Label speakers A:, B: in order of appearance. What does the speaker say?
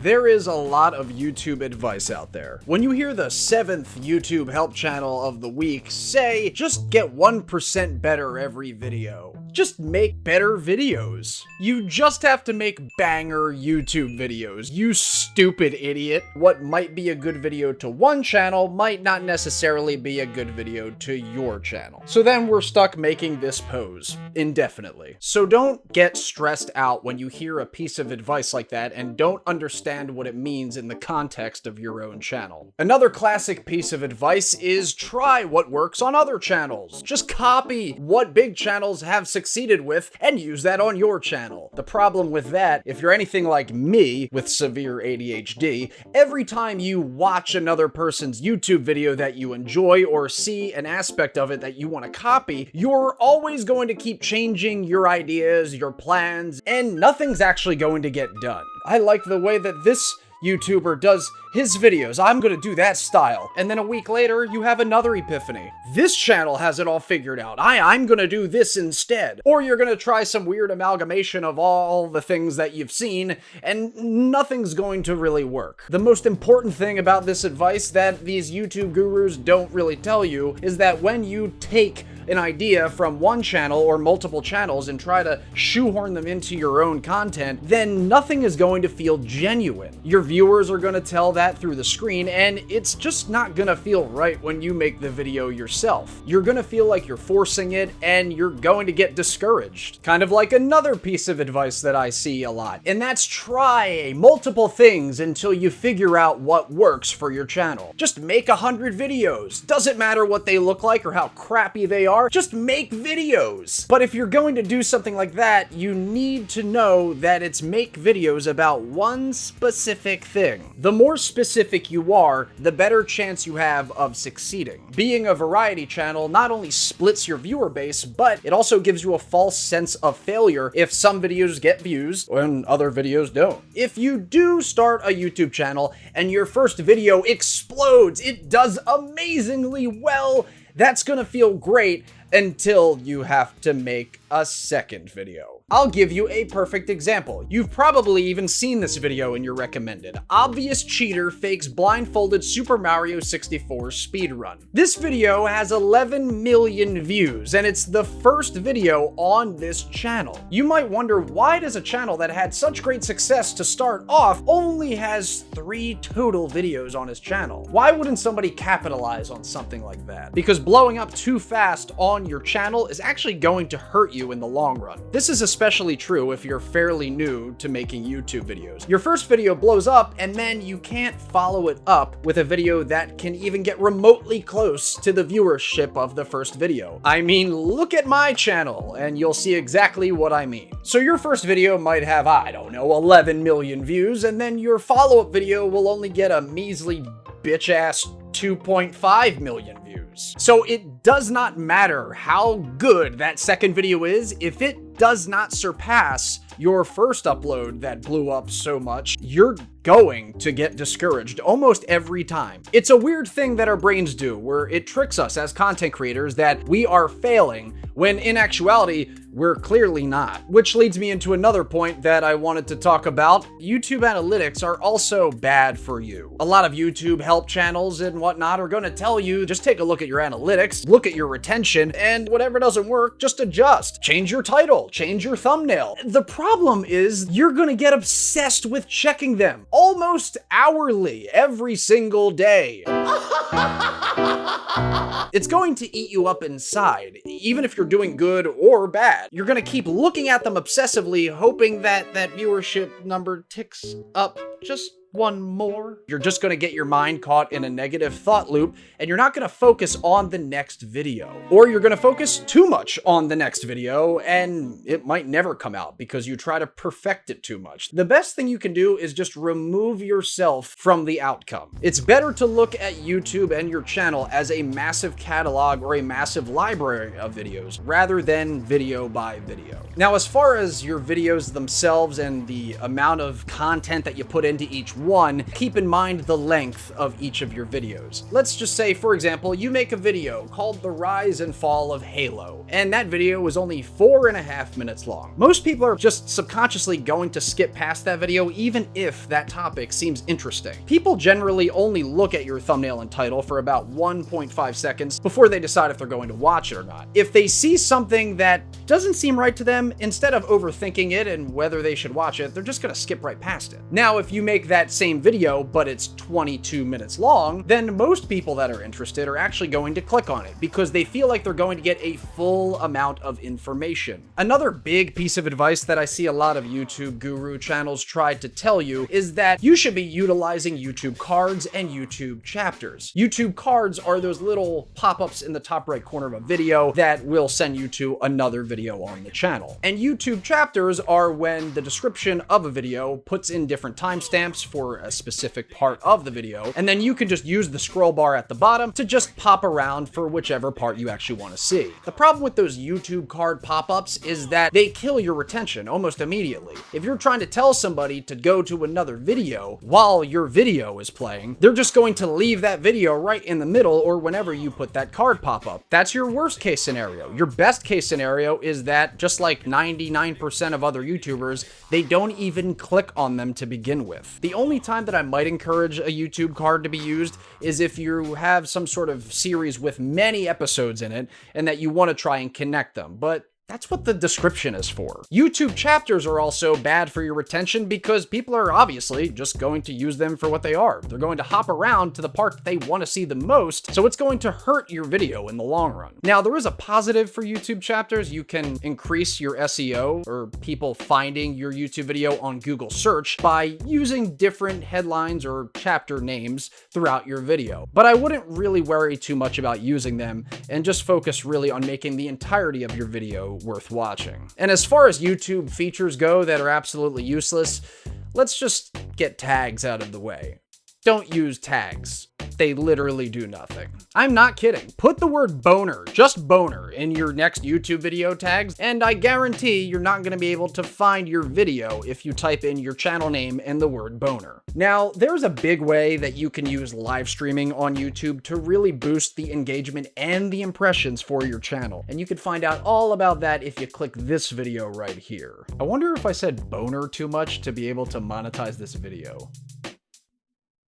A: There is a lot of YouTube advice out there. When you hear the 7th YouTube help channel of the week say, just get 1% better every video. Just make better videos. You just have to make banger YouTube videos, you stupid idiot. What might be a good video to one channel might not necessarily be a good video to your channel. So then we're stuck making this pose indefinitely. So don't get stressed out when you hear a piece of advice like that and don't understand what it means in the context of your own channel. Another classic piece of advice is try what works on other channels. Just copy what big channels have succeeded with and use that on your channel. The problem with that, if you're anything like me with severe ADHD, every time you watch another person's YouTube video that you enjoy or see an aspect of it that you want to copy, you're always going to keep changing your ideas, your plans, and nothing's actually going to get done. I like the way that this YouTuber does his videos. I'm gonna do that style. And then a week later, you have another epiphany. This channel has it all figured out. I'm gonna do this instead. Or you're gonna try some weird amalgamation of all the things that you've seen, and nothing's going to really work. The most important thing about this advice that these YouTube gurus don't really tell you is that when you take an idea from one channel or multiple channels and try to shoehorn them into your own content, then nothing is going to feel genuine. Your viewers are going to tell that through the screen, and it's just not going to feel right when you make the video yourself. You're going to feel like you're forcing it, and you're going to get discouraged. Kind of like another piece of advice that I see a lot, and that's try multiple things until you figure out what works for your channel. Just make 100 videos. Doesn't matter what they look like or how crappy they are, just make videos. But if you're going to do something like that, you need to know that it's make videos about one specific thing. The more specific you are, the better chance you have of succeeding. Being a variety channel not only splits your viewer base, but it also gives you a false sense of failure if some videos get views and other videos don't. If you do start a YouTube channel and your first video explodes, it does amazingly well, that's gonna feel great until you have to make a second video. I'll give you a perfect example. You've probably even seen this video in your recommended. Obvious cheater fakes blindfolded Super Mario 64 speedrun. This video has 11 million views, and it's the first video on this channel. You might wonder, why does a channel that had such great success to start off only has 3 total videos on his channel? Why wouldn't somebody capitalize on something like that? Because blowing up too fast on your channel is actually going to hurt you in the long run. This is especially true if you're fairly new to making YouTube videos. Your first video blows up, and then you can't follow it up with a video that can even get remotely close to the viewership of the first video. I mean, look at my channel, and you'll see exactly what I mean. So your first video might have, I don't know, 11 million views, and then your follow-up video will only get a measly bitch-ass 2.5 million views. So it does not matter how good that second video is, if it does not surpass your first upload that blew up so much, you're going to get discouraged almost every time. It's a weird thing that our brains do, where it tricks us as content creators that we are failing, when in actuality, we're clearly not. Which leads me into another point that I wanted to talk about. YouTube analytics are also bad for you. A lot of YouTube help channels and whatnot are gonna tell you, just take a look at your analytics, look at your retention, and whatever doesn't work, just adjust. Change your title, change your thumbnail. The problem is, you're gonna get obsessed with checking them almost hourly, every single day. It's going to eat you up inside, even if you're doing good or bad. You're gonna keep looking at them obsessively, hoping that that viewership number ticks up just one more. You're just gonna get your mind caught in a negative thought loop, and you're not gonna focus on the next video. Or you're gonna focus too much on the next video, and it might never come out because you try to perfect it too much. The best thing you can do is just remove yourself from the outcome. It's better to look at YouTube and your channel as as a massive catalog or a massive library of videos rather than video by video. Now, as far as your videos themselves and the amount of content that you put into each one, keep in mind the length of each of your videos. Let's just say, for example, you make a video called The Rise and Fall of Halo, and that video was only 4.5 minutes long. Most people are just subconsciously going to skip past that video even if that topic seems interesting. People generally only look at your thumbnail and title for about 1.5 seconds before they decide if they're going to watch it or not. If they see something that doesn't seem right to them, instead of overthinking it and whether they should watch it, they're just gonna skip right past it. Now, if you make that same video, but it's 22 minutes long, then most people that are interested are actually going to click on it because they feel like they're going to get a full amount of information. Another big piece of advice that I see a lot of YouTube guru channels try to tell you is that you should be utilizing YouTube cards and YouTube chapters. YouTube cards are those little pop-ups in the top right corner of a video that will send you to another video on the channel. And YouTube chapters are when the description of a video puts in different timestamps for a specific part of the video, and then you can just use the scroll bar at the bottom to just pop around for whichever part you actually want to see. The problem with those YouTube card pop-ups is that they kill your retention almost immediately. If you're trying to tell somebody to go to another video while your video is playing, they're just going to leave that video right in the middle or whenever you put that card pop-up. That's your worst case scenario. Your best case scenario is that, just like 99% of other YouTubers, they don't even click on them to begin with. The only time that I might encourage a YouTube card to be used is if you have some sort of series with many episodes in it and that you want to try and connect them, but that's what the description is for. YouTube chapters are also bad for your retention because people are obviously just going to use them for what they are. They're going to hop around to the part that they want to see the most, so it's going to hurt your video in the long run. Now, there is a positive for YouTube chapters. You can increase your SEO, or people finding your YouTube video on Google search, by using different headlines or chapter names throughout your video. But I wouldn't really worry too much about using them and just focus really on making the entirety of your video worth watching. And as far as YouTube features go that are absolutely useless, let's just get tags out of the way. Don't use tags. They literally do nothing. I'm not kidding. Put the word boner, just boner, in your next YouTube video tags, and I guarantee you're not going to be able to find your video if you type in your channel name and the word boner. Now, there's a big way that you can use live streaming on YouTube to really boost the engagement and the impressions for your channel. And you can find out all about that if you click this video right here. I wonder if I said boner too much to be able to monetize this video.